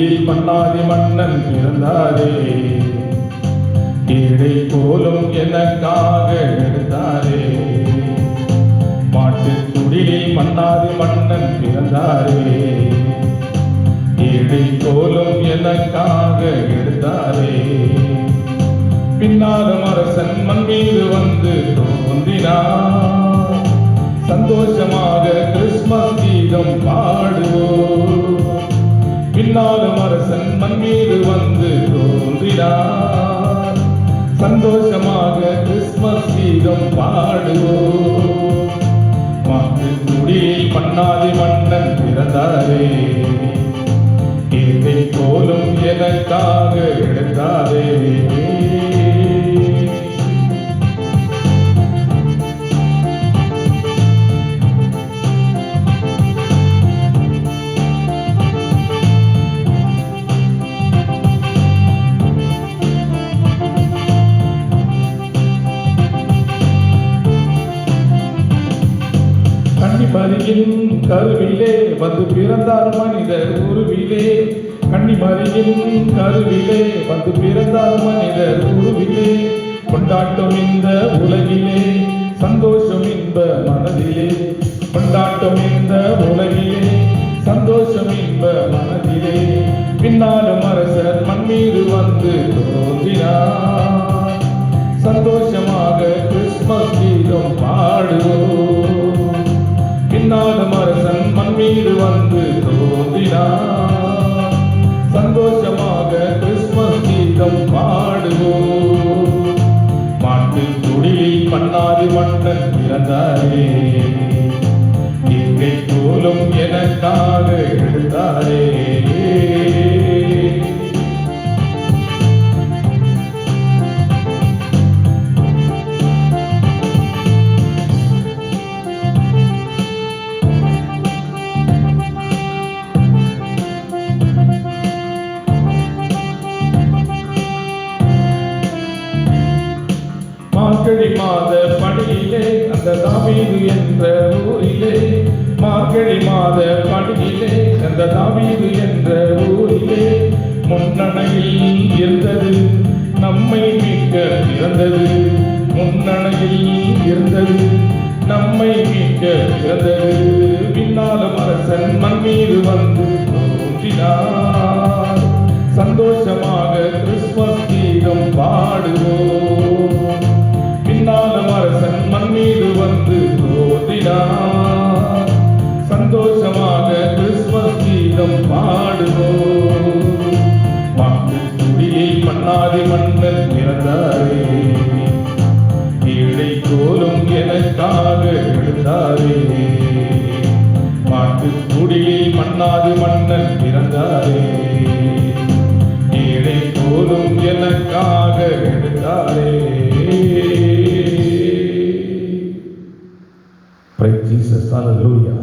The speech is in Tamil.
குடிலில் மன்னாதி மன்னன் பிறந்தாரே, ஏழை போலும் எனக்காக எடுத்தாரே. மாட்டு குடிலில் மன்னாதி மன்னன் பிறந்தாரே, ஏழை போலும் எனக்காக எடுத்தாரே. பின்னாலும் அரசன் மண் மீது வந்து தோன்றினார், சந்தோஷமாக கிறிஸ்மஸ் கீதம் பாடுவோம். பின்னாலும் அரசன் மண் மீது வந்து தோன்றினார், சந்தோஷமாக கிறிஸ்மஸ் கீதம் பாடுவோம். மாட்டு குடியில் மன்னாதி மன்னன் பிறந்தாரே, ஏழை போலும் எனக்காக எடுத்தாரே. கன்னிமரியின் கருவிலே வந்து பிறந்தார் மனிதர் உருவிலே. கன்னிமரியின் கருவிலே வந்து பிறந்தார் மனிதர் உருவிலே. கொண்டாட்டம் இந்த உலகிலே, சந்தோஷம் இன்ப மனதிலே. கொண்டாட்டம் இந்த உலகிலே, சந்தோஷம் இன்ப மனதிலே. பின்னாலும் அரசர் மண் மீது வந்து தோன்றினார், சந்தோஷமாக கிறிஸ்மஸ் கீதம் பாடுவோம். பின்னாலும் அரசன் மண் மீது வந்து தோன்றினார், சந்தோஷமாக கிறிஸ்மஸ் கீதம் பாடுவோம். மாட்டு குடிலில் மன்னாதி மன்னன் பிறந்தாரே, ஏழை போலும் எனக்காக எடுத்தாரே. மார்கழி மாத பணியிலே அந்த தாவீது என்ற ஊரிலே. மார்கழி மாத பணியிலே அந்த தாவீது என்ற ஊரிலே. முன்னணையில் இருந்தது நம்மை மீட்க பிறந்தது, முன்னணையில் இருந்தது நம்மை மீட்க பிறந்தது. பின்னாலும் அரசன் மண் மீது வந்து தோன்றினார், சந்தோஷமாக கிறிஸ்மஸ் கீதம் பாடுவோம். பின்னாலும் அரசன் மண் மீது வந்து தோன்றினார், சந்தோஷமாக கிறிஸ்மஸ் கீதம் பாடுவோம். மாட்டு குடியில் மன்னாதி மன்னன் பிறந்தாரே, ஏழை போலும் எனக்காக எடுத்தாரே. மாட்டு குடியில் மன்னாதி மன்னன் பிறந்தாரே, ஏழை போலும் எனக்காக எடுத்தாரே. Praise Jesus, hallelujah.